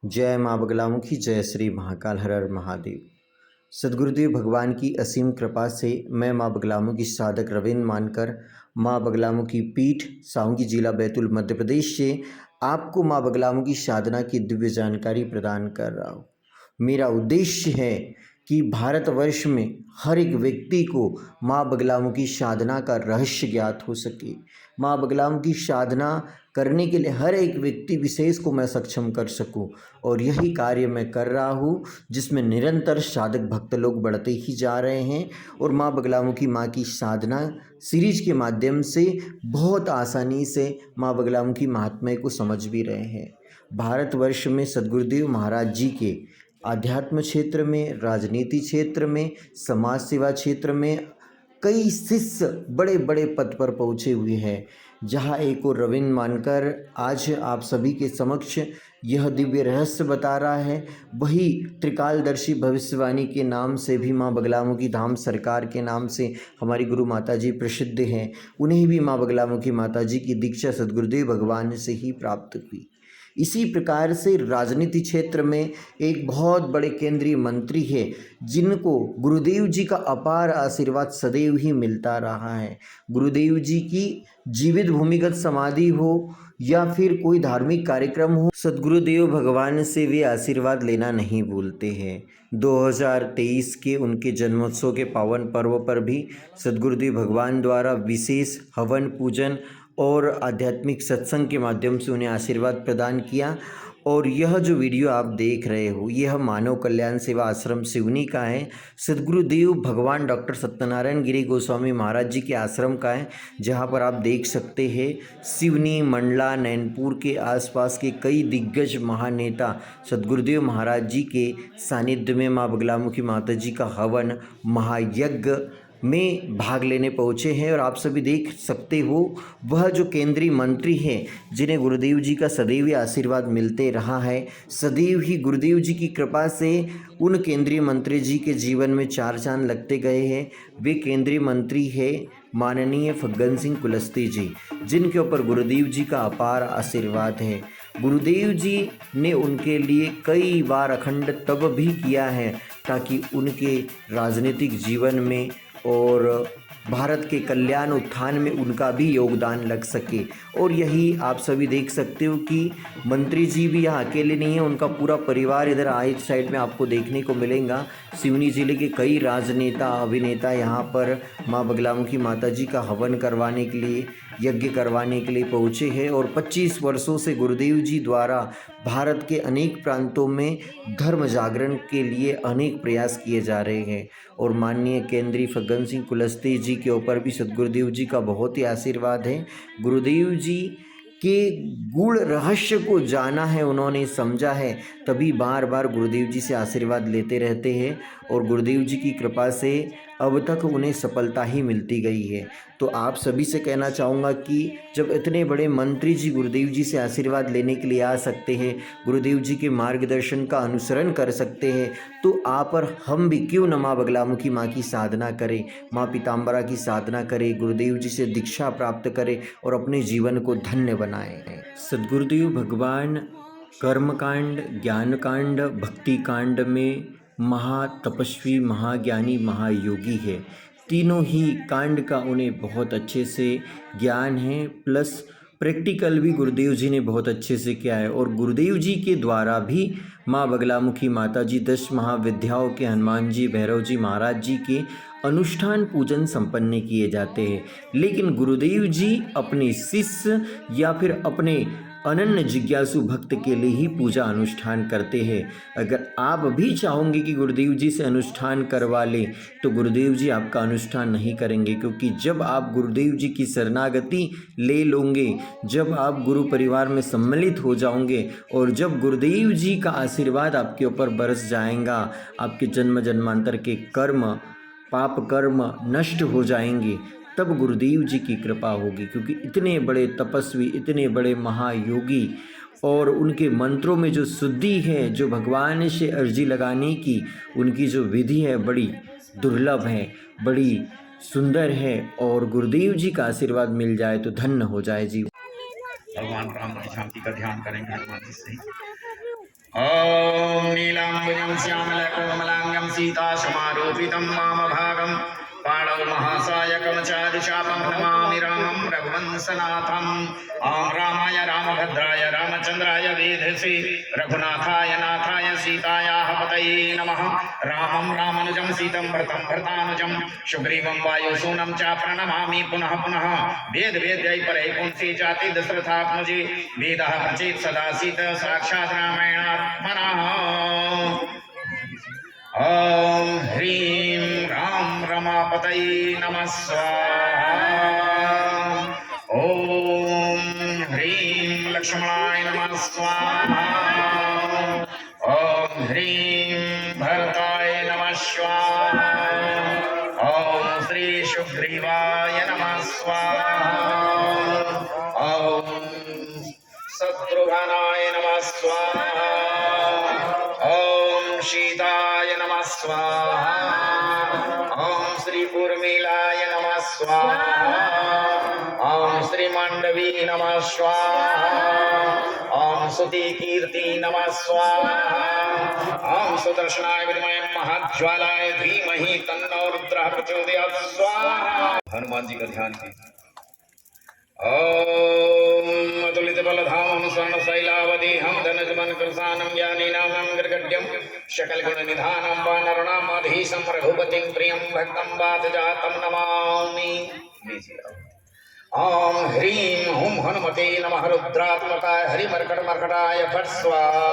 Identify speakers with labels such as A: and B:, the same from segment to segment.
A: जय माँ बगलामुखी, जय श्री महाकाल, हर हर महादेव। सद्गुरुदेव भगवान की असीम कृपा से मैं माँ बगलामुखी साधक रविंद्र मानकर माँ बगलामुखी पीठ साहूंगी जिला बैतूल मध्य प्रदेश से आपको माँ बगलामुखी साधना की दिव्य जानकारी प्रदान कर रहा हूँ। मेरा उद्देश्य है कि भारतवर्ष में हर एक व्यक्ति को माँ बगलामुखी साधना का रहस्य ज्ञात हो सके। माँ बगलामुखी साधना करने के लिए हर एक व्यक्ति विशेष को मैं सक्षम कर सकूं, और यही कार्य मैं कर रहा हूं, जिसमें निरंतर साधक भक्त लोग बढ़ते ही जा रहे हैं और माँ बगलामुखी माँ की साधना सीरीज के माध्यम से बहुत आसानी से माँ बगलामुखी महात्म्य को समझ भी रहे हैं। भारतवर्ष में सद्गुरुदेव महाराज जी के आध्यात्म क्षेत्र में, राजनीति क्षेत्र में, समाज सेवा क्षेत्र में कई शिष्य बड़े बड़े पद पर पहुँचे हुए हैं। जहाँ एक और रविंद्र मानकर आज आप सभी के समक्ष यह दिव्य रहस्य बता रहा है, वही त्रिकालदर्शी भविष्यवाणी के नाम से भी माँ बगलामुखी धाम सरकार के नाम से हमारी गुरु माता जी प्रसिद्ध हैं। उन्हें भी माँ बगलामुखी माता जी की दीक्षा सद्गुरुदेव भगवान से ही प्राप्त हुई। इसी प्रकार से राजनीति क्षेत्र में एक बहुत बड़े केंद्रीय मंत्री है, जिनको गुरुदेव जी का अपार आशीर्वाद सदैव ही मिलता रहा है। गुरुदेव जी की जीवित भूमिगत समाधि हो या फिर कोई धार्मिक कार्यक्रम हो, सद्गुरुदेव भगवान से वे आशीर्वाद लेना नहीं भूलते हैं। 2023 के उनके जन्मोत्सव के पावन पर्व पर भी सद्गुरुदेव भगवान द्वारा विशेष हवन पूजन और आध्यात्मिक सत्संग के माध्यम से उन्हें आशीर्वाद प्रदान किया। और यह जो वीडियो आप देख रहे हो, यह मानव कल्याण सेवा आश्रम सिवनी का है। सद्गुरुदेव भगवान डॉक्टर सत्यनारायण गिरी गोस्वामी महाराज जी के आश्रम का है, जहाँ पर आप देख सकते हैं सिवनी, मंडला, नैनपुर के आसपास के कई दिग्गज महानेता सद्गुरुदेव महाराज जी के सानिध्य में माँ बगलामुखी माता जी का हवन महायज्ञ में भाग लेने पहुँचे हैं। और आप सभी देख सकते हो वह जो केंद्रीय मंत्री हैं, जिन्हें गुरुदेव जी का सदैव ही आशीर्वाद मिलते रहा है, सदैव ही गुरुदेव जी की कृपा से उन केंद्रीय मंत्री जी के जीवन में चार चांद लगते गए हैं। वे केंद्रीय मंत्री है माननीय फग्गन सिंह कुलस्ते जी, जिनके ऊपर गुरुदेव जी का अपार आशीर्वाद है। गुरुदेव जी ने उनके लिए कई बार अखंड तप भी किया है, ताकि उनके राजनीतिक जीवन में और भारत के कल्याण उत्थान में उनका भी योगदान लग सके। और यही आप सभी देख सकते हो कि मंत्री जी भी यहाँ अकेले नहीं हैं, उनका पूरा परिवार इधर आइट साइड में आपको देखने को मिलेगा। सिवनी जिले के कई राजनेता अभिनेता यहाँ पर माँ बगलामुखी माता जी का हवन करवाने के लिए, यज्ञ करवाने के लिए पहुँचे हैं। और 25 वर्षों से गुरुदेव जी द्वारा भारत के अनेक प्रांतों में धर्म जागरण के लिए अनेक प्रयास किए जा रहे हैं। और माननीय केंद्रीय फग्गन सिंह कुलस्ते जी के ऊपर भी सद्गुरुदेव जी का बहुत ही आशीर्वाद है। गुरुदेव जी के गूढ़ रहस्य को जाना है, उन्होंने समझा है, तभी बार बार गुरुदेव जी से आशीर्वाद लेते रहते हैं। और गुरुदेव जी की कृपा से अब तक उन्हें सफलता ही मिलती गई है। तो आप सभी से कहना चाहूँगा कि जब इतने बड़े मंत्री जी गुरुदेव जी से आशीर्वाद लेने के लिए आ सकते हैं, गुरुदेव जी के मार्गदर्शन का अनुसरण कर सकते हैं, तो आप और हम भी क्यों न माँ बगलामुखी माँ की साधना करें, माँ पीताम्बरा की साधना करें, गुरुदेव जी से दीक्षा प्राप्त करें और अपने जीवन को धन्य बनाएं। सद्गुरुदेव भगवान कर्मकांड, ज्ञानकांड, भक्ति कांड में महातपस्वी, महाज्ञानी, महायोगी है। तीनों ही कांड का उन्हें बहुत अच्छे से ज्ञान है, प्लस प्रैक्टिकल भी गुरुदेव जी ने बहुत अच्छे से किया है। और गुरुदेव जी के द्वारा भी माँ बगलामुखी माता जी 10 महाविद्याओं के हनुमान जी, भैरव जी महाराज जी के अनुष्ठान पूजन संपन्न किए जाते हैं। लेकिन गुरुदेव जी अपने शिष्य या फिर अपने अनन्य जिज्ञासु भक्त के लिए ही पूजा अनुष्ठान करते हैं। अगर आप भी चाहोगे कि गुरुदेव जी से अनुष्ठान करवा लें, तो गुरुदेव जी आपका अनुष्ठान नहीं करेंगे, क्योंकि जब आप गुरुदेव जी की शरणागति ले लोगे, जब आप गुरु परिवार में सम्मिलित हो जाओगे और जब गुरुदेव जी का आशीर्वाद आपके ऊपर बरस जाएगा, आपके जन्म जन्मांतर के कर्म, पाप कर्म नष्ट हो जाएंगे, तब गुरुदेव जी की कृपा होगी। क्योंकि इतने बड़े तपस्वी, इतने बड़े महायोगी, और उनके मंत्रों में जो शुद्धि है, जो भगवान से अर्जी लगाने की उनकी जो विधि है, बड़ी दुर्लभ है, बड़ी सुंदर है। और गुरुदेव जी का आशीर्वाद मिल जाए तो धन्य हो जाए जीवन।
B: भगवान राम की शांति का ध्यान करेंगे हनुमान जी से। वक्षस्थलाम्बुजं श्यामलकोमलाङ्गं सीताशमारोपितं वामभागं पाणौ महासायकमचारुचापं नमामि रामं रघुवंशनाथम्। ॐ रामाय रामभद्राय रामचन्द्राय वेधसे रघुनाथाय नाथाय सीतायाः पतये नमः। रामं रामानुजं सीतं भरतं भरतानुजं सुग्रीवं वायुसूनं च प्रणमामि पुनः पुनः। वेद वेद्यै परै पुंसि जाति दशरथात्मजे वेदः प्रचेत् सदा सीत साक्षात् रामायणात्मनः। ॐ ह्रीं राम रमापतये नमः स्वाहा। ॐ ह्रीं लक्ष्मणाय नमः स्वाहा। ॐ ह्रीं भरताय नमः स्वाहा। ॐ श्री सुग्रीवाय नमः स्वाहा। ॐ शत्रुघ्नाय नमः स्वाहा। ॐ सीताय नमः स्वाहा। ॐ श्री उर्मिलाय नमः स्वाहा। ॐ श्री मांडवी नमः स्वाहा। ॐ सुती कीर्ति नमः स्वाहा। ॐ सुदर्शनाय विद्महे महाज्वालाय धीमहि तन्नो रुद्रः प्रचोदयात् स्वाहा। हनुमान जी का ध्यान कीजिए। ॐ अतुलित बलधामं स्वर्णशैलावदेहं धनुजमनकृशानं ज्ञानीनां गृगड्यं शकलगुणनिधानं वानरनामाधीशं रघुपतिं प्रियं भक्तं वातजातं नमामि। ॐ ह्रीं हुं हनुमते नमः रुद्रात्मकाय हरिमर्कटमर्कटाय फट् स्वाहा।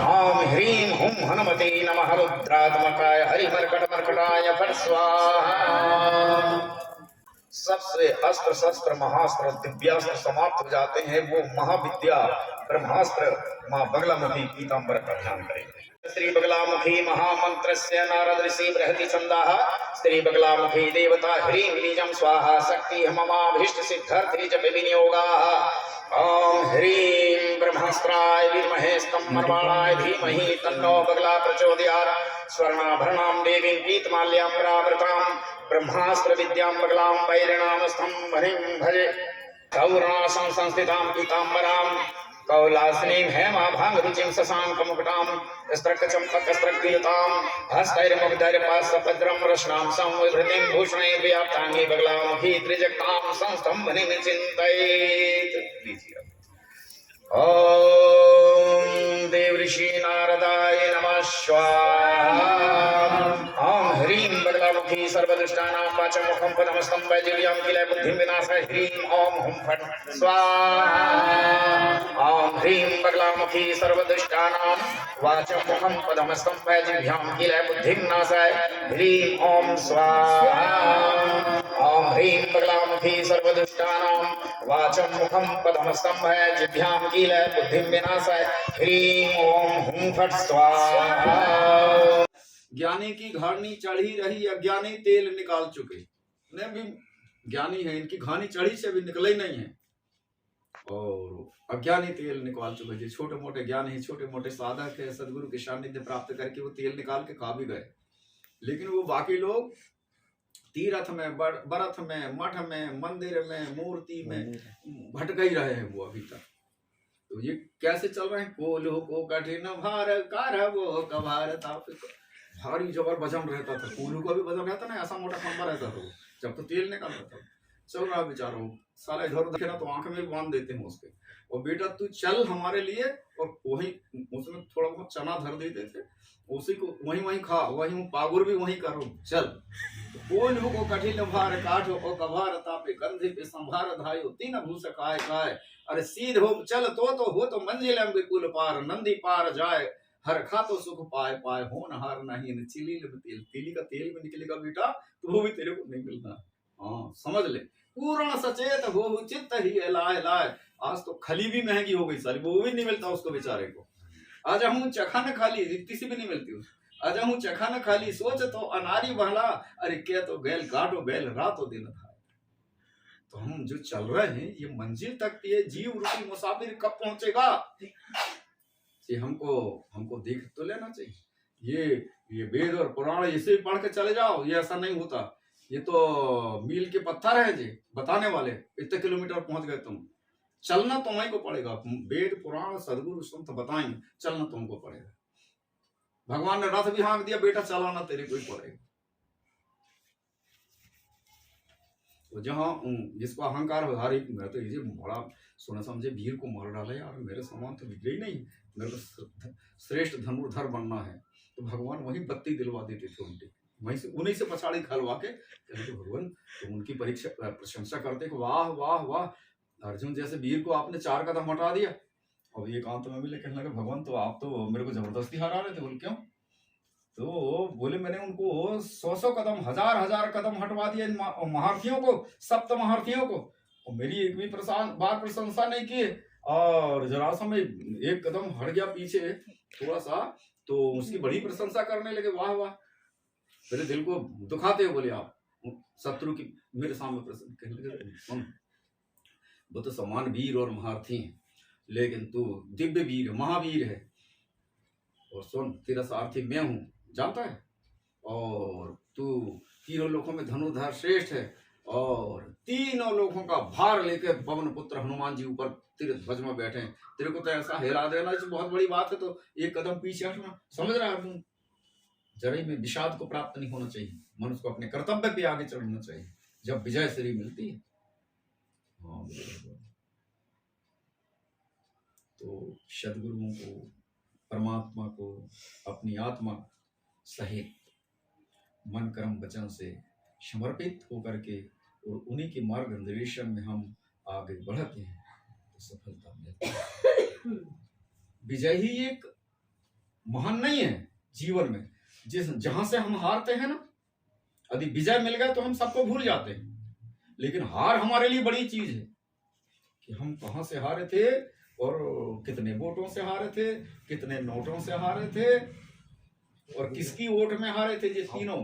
B: ॐ ह्रीं हुं हनुमते नमः रुद्रात्मकाय हरिमर्कटमर्कटाय फट् स्वाहा। सबसे अस्त्र शस्त्र महास्त्र दिव्यास्त्र समाप्त हो जाते हैं, वो महाविद्या ब्रह्मास्त्र मां बगलामुखी पीतांबर का ध्यान करेंगे। श्री बगलामुखी महामंत्रस्य नारद ऋषि बृहति छंदाः श्री बगलामुखी देवता ह्रीं बीजं स्वाहा शक्ति ममाभीष्ट सिद्ध्यर्थी जप विनियोगाः। ॐ ह्रीं ब्रह्मास्त्राय विद्महे स्तम्भर्वाणाय धीमहि तन्नो बगला प्रचोदयात्। स्वर्णाभरणां देवीं पीतमाल्याम्बरावृतां ब्रह्मास्त्र विद्यां बगलां वैरिणामस्थं हरिं भजे। गौरणासं संस्थितां पीताम्बरां कौलासनीं हेमाभाङ्गरुचिं शशाङ्कमुकुटां स्त्रकचम्पकस्त्रग्युतां हस्तैर्मुग्धैर्पाशपद्रं रश्नां संविभृतिं भूषणैर्व्याप्ताङ्गी बगलामुखी त्रिजगतां संस्तम्भनीं चिन्तयेत्। ॐ देवऋषि नारदाय नमः स्वाहा। ॐ ह्रीं बगलामुखी सर्वदुष्टानां वाचं मुखं पदमस्तं वैजिव्यां किल बुद्धिं विनाशाय ह्रीं ॐ हुं फट् स्वाहा। ॐ ह्रीं बगलामुखी सर्वदुष्टानां वाचं मुखं पदमस्तं वैजिव्यां किल बुद्धिं नाशाय ह्रीं ॐ स्वाहा। ॐ ह्रीं बगलामुखी सर्वदुष्टानां वाचं मुखं पदमस्तं वैजिव्यां किल बुद्धिं विनाशाय ह्रीं ॐ हुं फट् स्वाहा।
C: ज्ञानी की घानी चढ़ी रही, अज्ञानी तेल निकाल चुके। ने भी ज्ञानी है, इनकी घानी चढ़ी से भी निकले नहीं है, और अज्ञानी तेल निकाल चुके। जो छोटे मोटे ज्ञानी है, छोटे मोटे साधक है, सदगुरु के सानिध्य प्राप्त करके वो तेल निकाल के खा भी गए, लेकिन वो बाकी लोग तीर्थ में, बरथ में, मठ में, मंदिर में, मूर्ति में भटक ही रहे हैं वो अभी तक। तो ये कैसे चल रहे हैं? कोल्हू को कठिन भार कर वो कभार ताप। भारी जबर वजन रहता था, कोल्हू का भी वजन रहता ना, ऐसा मोटा खंबा रहता था जब तो तेल निकल रहा था। चल रहा बेचारा वो साला इधर देखे ना तो आंख में बांध देते हैं उसके, और बेटा तू चल हमारे लिए, और वही उसमें थोड़ा बहुत चना धर देते थे, उसी को वहीं खा, वहीं पागुर भी वहीं करो चल। कोल्हू को कठिन भार काठो और कभार तापे कंधे पे संभार धायो तीन भूस काय काय। अरे सीध हो चल तो हो तो मंजिल बिल्कुल पार, नंदी पार जाए हर खा तो सुख पाए पाए होन हार नहीं। चिली में तेल, तीली का तेल में निकलेगा बेटा तो वो भी तेरे को नहीं मिलना। हाँ समझ ले, पूर्ण सचेत हो चित्त ही लाए लाए। आज तो खली भी महंगी हो गई सारी, वो भी नहीं मिलता उसको बेचारे को। आज हूँ चखा न खाली, किसी भी नहीं मिलती उसको। आज हूँ चखा न खाली सोच तो अनारी बहला। अरे क्या तो गैल गाटो बैल रातों दिन था। तो हम जो चल रहे हैं ये मंजिल तक, ये जीव रूपी मुसाफिर कब पहुंचेगा? ये हमको देख तो लेना चाहिए। ये वेद और पुराण इसे पढ़ के चले जाओ, ये ऐसा नहीं होता। ये तो मील के पत्थर है जी बताने वाले, इतने किलोमीटर पहुंच गए तुम, चलना तुम्हें को पड़ेगा। वेद पुराण सदगुरु संत बताएंगे, चलना तुमको पड़ेगा। भगवान ने रथ भी हाँक दिया, बेटा चलाना तेरे को ही पड़ेगा। तो जहाँ जिसको अहंकार हो, हर एक मैं तो ये बड़ा सोना समझे वीर को मार डाला यार, मेरे समान तो बिगड़े ही नहीं, मेरे को श्रेष्ठ धनुर्धर बनना है। तो भगवान वही बत्ती दिलवा देते थे उनकी, वहीं से उन्हीं से पछाड़ी खलवा के कहते भगवान तो उनकी परीक्षा प्रशंसा करते कि वाह वाह वाह, अर्जुन जैसे वीर को आपने 4 कदम हटा दिया। और एकांत में मिले कहने लगे भगवान तो आप तो मेरे को जबरदस्ती हरा रहे थे। बोले क्यों? तो बोले मैंने उनको 100 कदम 1000 कदम हटवा दिया इन महारथियों को, सप्त महारथियों को, और मेरी एक भी बार प्रशंसा नहीं की। और जरासंध में 1 कदम हट गया पीछे थोड़ा सा, तो उसकी बड़ी प्रशंसा करने लगे, वाह वाह, मेरे दिल को दुखाते हो बोले आप शत्रु की मेरे सामने प्रशंसा कहने लगे। सुन, वो तो समान वीर और महारथी हैं, लेकिन तू दिव्य वीर महावीर है। और सुन, तेरा सारथी मैं हूं, जानता है, और तू तीनों लोकों में धनुर्धर श्रेष्ठ है, और तीनों लोकों का भार लेके पवन पुत्र हनुमान जी ऊपर तेरे ध्वज में बैठे हैं, तेरे को तो ऐसा हिला देना इस बहुत बड़ी बात है, तो 1 कदम पीछे हटना। समझ रहा है अर्जुन? जरा में विषाद को प्राप्त नहीं होना चाहिए, मनुष्य को अपने कर्तव्य पे आगे चढ़ना चाहिए जब विजय श्री मिलती है। हाँ, तो सद्गुरुओं को, परमात्मा को अपनी आत्मा सहित मन कर्म वचन से समर्पित होकर के और उन्हीं के मार्गदर्शन में हम आगे बढ़ते हैं तो सफलता मिलती है। विजय ही एक महान नहीं है जीवन में, जहां से हम हारते हैं ना, यदि विजय मिल गया तो हम सबको भूल जाते हैं, लेकिन हार हमारे लिए बड़ी चीज है कि हम कहां से हारे थे और कितने वोटों से हारे थे, कितने नोटों से हारे थे, और किसकी वोट में हारे थे। ये तीनों